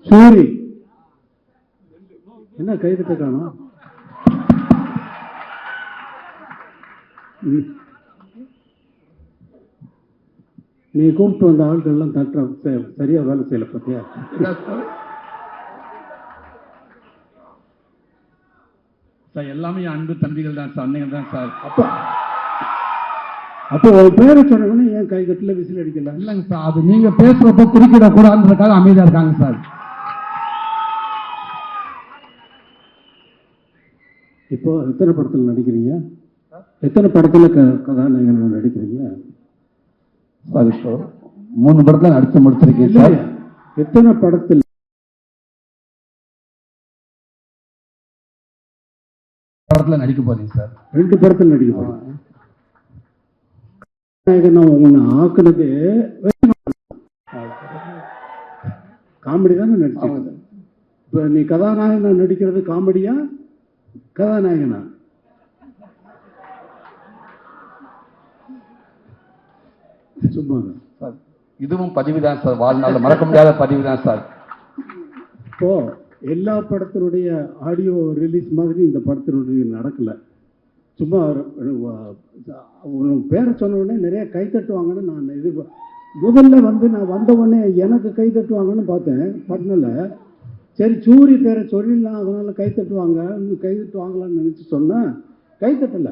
சூரி என்ன கைதிட்ட காணும்? நீ கூப்பிட்டு வந்த ஆட்கள் எல்லாம் தட்டுற சரியா வேலை செய்யல பத்தியா? சார் எல்லாமே அன்பு தம்பிகள் தான் சார், அன்னைகள் தான் சார். அப்போ ஒரு பேரை சொன்னவொடனே ஏன் கை கட்டில விசில் அடிக்கல? இல்லைங்க சார், அது நீங்க பேசுறப்ப குறுக்கிடக்கூடாதுன்றதுக்காக அமைதியா இருக்காங்க சார். இப்போ எத்தனை படத்தில் நடிக்கிறீங்க? எத்தனை படத்துல கதாநாயகன் நடிக்கிறீங்க? சார் இப்போ 3 படத்துல நடிச்சு முடிச்சிருக்கேன் சார். எத்தனை படத்தில் நடிக்க போறீங்க சார்? 2 படத்தில் நடிக்க போறீங்க. உங்களை ஆக்குனது காமெடி தானே நடிச்சீங்க. இப்ப நீ கதாநாயகனா நடிக்கிறது காமெடியா கதாநாயகனா? சும்மா சார் இதுவும் பதிவு தான் சார், வாழ்நாள் மறக்க முடியாத பதிவு தான் சார். இப்போ எல்லா படத்தினுடைய ஆடியோ ரிலீஸ் மாதிரி இந்த படத்தினுடைய நடக்கல. சும்மா பேரை சொன்ன உடனே நிறைய கை தட்டுவாங்கன்னு நான் முதல்ல நான் வந்த உடனே எனக்கு கை தட்டுவாங்கன்னு பார்த்தேன். பண்ணல, சரி சூரி பேரை சொல்லிடலாம் அதனால கை தட்டுவாங்களான்னு நினைச்சு சொன்னா கை தட்டல.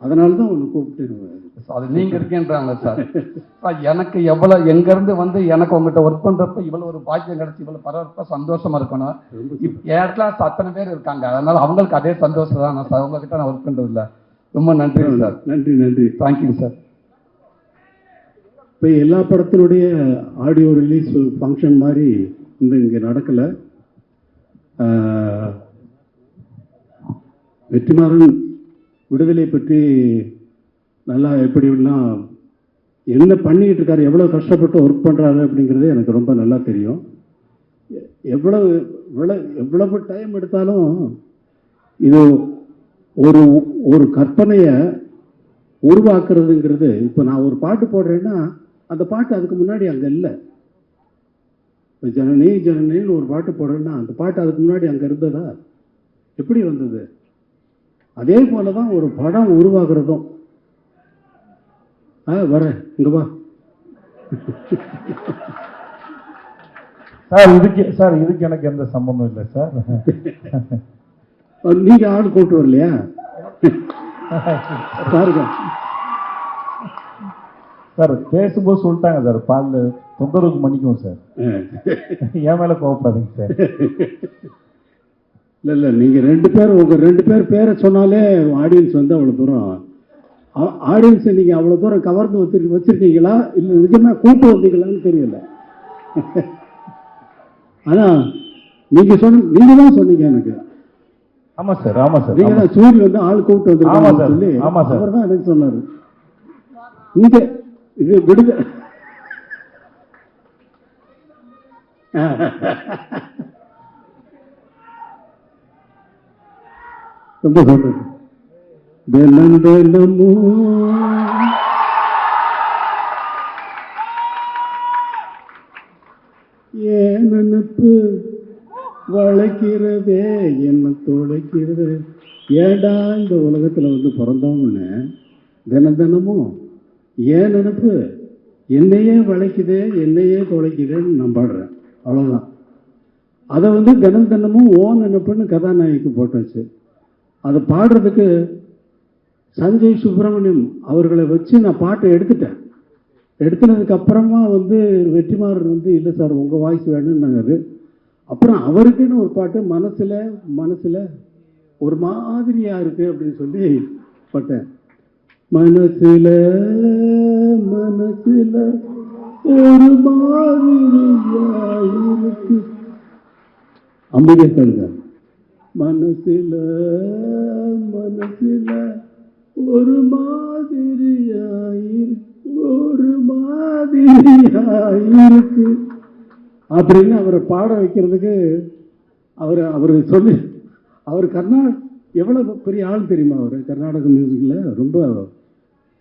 அதனால தான் உன்னை கூப்பிட்டு அது நீங்க இருக்கேன்றாங்க சார். எனக்கு எவ்வளவு எங்க இருந்து வந்து எனக்கு உங்ககிட்ட ஒர்க் பண்றப்ப இவ்வளவு ஒரு பாக்கியம் கிடைச்சி இவ்வளவு பரவாயில்ல சந்தோஷமா இருக்கணும். இடத்துல அத்தனை பேர் இருக்காங்க, அதனால அவங்களுக்கு அதே சந்தோஷம் தான் சார். உங்ககிட்ட நான் ஒர்க் பண்றது இல்லை. ரொம்ப நன்றி சார். நன்றி நன்றி, தேங்க்யூ சார். இப்போ எல்லா படத்தினுடைய ஆடியோ ரிலீஸ் ஃபங்க்ஷன் மாதிரி இங்கே நடக்கலை. வெற்றிமாறன் விடுதலை பற்றி நல்லா எப்படின்னா என்ன பண்ணிக்கிட்டு இருக்காரு, எவ்வளோ கஷ்டப்பட்டு ஒர்க் பண்ணுறாரு அப்படிங்கிறது எனக்கு ரொம்ப நல்லா தெரியும். எவ்வளவு டைம் எடுத்தாலும் இது ஒரு கற்பனையை உருவாக்குறதுங்கிறது. இப்போ நான் ஒரு பாட்டு போடுறேன்னா அந்த பாட்டு அதுக்கு முன்னாடி அங்கே இல்லை. இப்போ ஜனனி ஜனனின்னு ஒரு பாட்டு போடுறேன்னா அந்த பாட்டு அதுக்கு முன்னாடி அங்கே இருந்ததா? எப்படி வந்தது? அதே போல தான் ஒரு படம் உருவாக்குறதும். வரேன், இங்க வா சார். இதுக்கு எனக்கு எந்த சம்பந்தம் இல்லை சார். நீங்க ஆள் கூட்டு வரலையா? பாருங்க சார், பேசும்போது சொல்லிட்டாங்க சார், பால் தொந்தரவுக்கு மன்னிக்கும் சார். என் மேல கோவப்படாதீங்க சார். இல்லை நீங்கள் 2 பேர் உங்கள் 2 பேர் பேரை சொன்னாலே ஆடியன்ஸ் வந்து அவ்வளோ தூரம் ஆடியன்ஸை நீங்கள் அவ்வளோ தூரம் கவர்ந்து வச்சுருக்கீங்களா இல்லை நிஜமாக கூட்டு வந்தீங்களான்னு தெரியல. ஆனால் நீங்கள் தான் சொன்னீங்க எனக்கு. ஆமாம் சார், ஆமாம் சார். நீங்கள் தான் சூரிய வந்து ஆள் கூப்பிட்டு வந்துருக்காங்க சொல்லி. ஆமாம் சார், அவர் தான் எனக்கு சொன்னார். இங்கே இது விடுங்க. ரொம்ப சொல்றது தினந்தனமோ ஏன் நினைப்பு வளைக்கிறதே என்ன தொலைக்கிறது. ஏண்டா இந்த உலகத்தில் வந்து பிறந்தோம்னு தினந்தனமும் ஏன் நினைப்பு என்னையே வளைக்குதே என்னையே தொலைக்குதேன்னு நான் பாடுறேன். அவ்வளோதான். அதை வந்து தினந்தனமும் ஓன் நினைப்புன்னு கதாநாயகிக்கு போட்டாச்சு. அதை பாடுறதுக்கு சஞ்சய் சுப்பிரமணியம் அவர்களை வச்சு நான் பாட்டை எடுத்துட்டேன். எடுத்துனதுக்கு அப்புறமா வந்து வெற்றிமாறன் வந்து இல்லை சார் உங்கள் வாய்ஸ் வேணும்னாரு. அப்புறம் அவருக்குன்னு ஒரு பாட்டு மனசில் ஒரு மாதிரியாக இருக்கு அப்படின்னு சொல்லி பாட்டேன். மனசில் ஒரு மாதிரியா இருக்கு. அமைதியாக மனசில் ஒரு மாதிரியாயிருக்கு அப்படின்னு அவரை பாட வைக்கிறதுக்கு அவர் சொல்லி அவர் எவ்வளவு பெரிய ஆள் தெரியுமா? அவர் கர்நாடக மியூசிக்ல ரொம்ப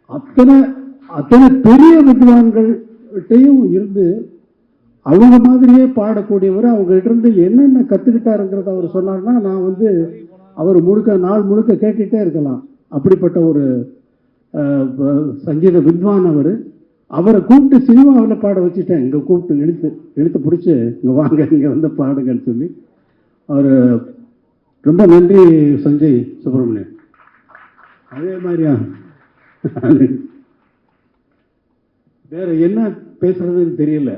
அத்தனை பெரிய வித்வான்கள்கிட்டையும் இருந்து அவங்க மாதிரியே பாடக்கூடியவர். அவங்ககிட்ட இருந்து என்னென்ன கற்றுக்கிட்டாருங்கிறத அவர் சொன்னார்னா நான் வந்து அவர் நாள் முழுக்க கேட்டுகிட்டே இருக்கலாம். அப்படிப்பட்ட ஒரு சங்கீத வித்வான் அவர். அவரை கூப்பிட்டு சினிமாவில் பாட வச்சுட்டேன். இங்கே கூப்பிட்டு இழுத்து பிடிச்சி இங்கே வாங்க, இங்கே வந்து பாடுங்கன்னு சொல்லி. அவர் ரொம்ப நன்றி சஞ்சய் சுப்பிரமணியன். அதே மாதிரியா வேற என்ன பேசுறதுன்னு தெரியல.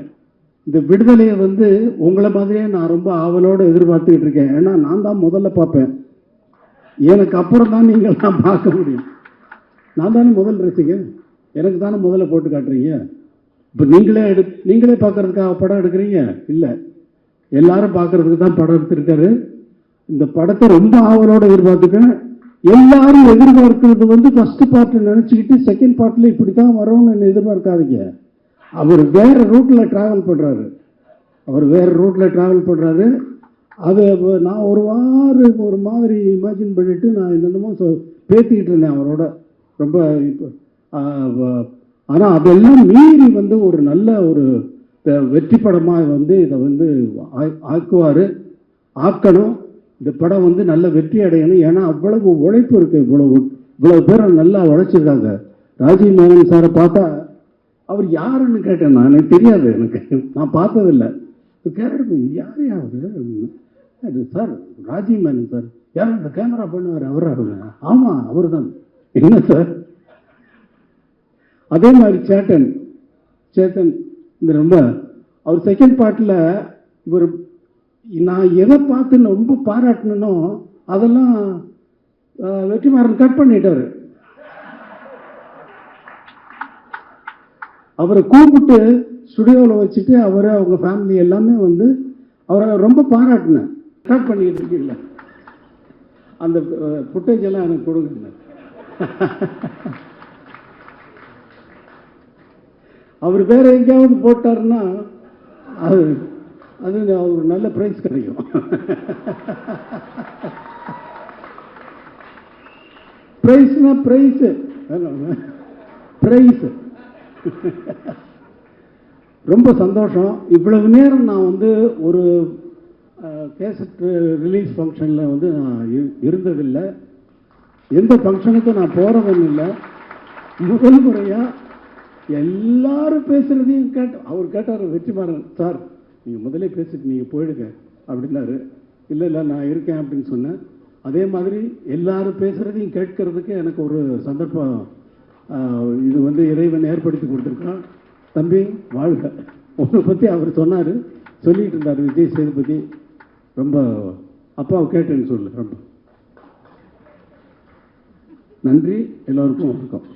இந்த விடுதலையை வந்து உங்களை மாதிரியே நான் ரொம்ப ஆவலோடு எதிர்பார்த்துக்கிட்டு இருக்கேன். ஏன்னா நான் தான் முதல்ல பார்ப்பேன். எனக்கு அப்புறம் தான் நீங்கள்லாம் பார்க்க முடியும். நான் தானே முதல் ரசிகன். எனக்கு தானே முதல்ல போட்டு காட்டுறீங்க. இப்போ நீங்களே பார்க்கறதுக்காக படம் எடுக்கிறீங்க இல்லை, எல்லாரும் பார்க்கறதுக்கு தான் படம் எடுத்திருக்காரு. இந்த படத்தை ரொம்ப ஆவலோடு எதிர்பார்த்துக்கேன். எல்லாரும் எதிர்பார்க்கிறது வந்து ஃபர்ஸ்ட் பார்ட் நினச்சிக்கிட்டு செகண்ட் பார்ட்டில் இப்படி தான் வரும்னு எதிர்பார்க்காதீங்க. அவர் வேற ரூட்டில் ட்ராவல் பண்ணுறாரு. அது நான் ஒரு மாதிரி இமேஜின் பண்ணிட்டு நான் என்னென்னமோ பேசிக்கிட்டு இருந்தேன் அவரோட ரொம்ப. ஆனால் அதெல்லாம் மீறி வந்து ஒரு நல்ல ஒரு வெற்றி படமாக வந்து இதை வந்து ஆக்கணும். இந்த படம் வந்து நல்ல வெற்றி அடையணும். ஏன்னா அவ்வளவு உழைப்பு இருக்கு. இவ்வளவு பேர் நல்லா உழைச்சிருக்காங்க. ராஜீவ் மேனன் சாரை பார்த்தா அவர் யாருன்னு கேட்டேன். நான் எனக்கு தெரியாது, நான் பார்த்ததில்லை. கேட்கறது யாரு சார்? ராஜீவ் மேனன் சார். யாரும் இந்த கேமரா பண்ணுவார் அவராக? ஆமாம் அவர் தான். என்ன சார்? அதே மாதிரி சேத்தன் இந்த ரொம்ப அவர் செகண்ட் பார்ட்டில் இவர் நான் எதை பார்த்து ரொம்ப பாராட்டணும் அதெல்லாம் வெற்றிமாறன் கட் பண்ணிட்டாரு. அவரை கூப்பிட்டு ஸ்டுடியோவில் வச்சுட்டு அவரை அவங்க ஃபேமிலி எல்லாமே வந்து அவரை ரொம்ப பாராட்டினேன். கட் பண்ணிட்டு இருக்கீங்களா? அந்த ஃபுட்டேஜ் எல்லாம் எனக்கு கொடுங்க. அவர் வேற எங்கேயாவது போட்டாருன்னா அது ஒரு நல்ல பிரைஸ் கிடைக்கும். பிரைஸ் ரொம்ப சந்தோஷம். இவ்வளவு நேரம் நான் வந்து ஒரு கேசட் ரிலீஸ் ஃபங்க்ஷனில் வந்து நான் இருந்ததில்லை. எந்த ஃபங்க்ஷனுக்கும் நான் போகிறதும் இல்லை. முதல் முறையாக எல்லாரும் பேசுகிறதையும் அவர் கேட்டார். வெற்றிமாறன் சார் நீங்கள் முதலே பேசிட்டு நீங்கள் போயிடுங்க அப்படின்னாரு. இல்லை நான் இருக்கேன் அப்படின்னு சொன்னேன். அதே மாதிரி எல்லாரும் பேசுகிறதையும் கேட்கறதுக்கு எனக்கு ஒரு சந்தர்ப்பம் இது வந்து இறைவன் ஏற்படுத்தி கொடுத்துருக்கான். தம்பி வாழ்க. உன்னை பற்றி அவர் சொல்லிட்டு இருந்தார். விஜய் சேதுபதி ரொம்ப அப்பாவை கேட்டேன்னு சொல்லு. ரொம்ப நன்றி. எல்லோருக்கும் வணக்கம்.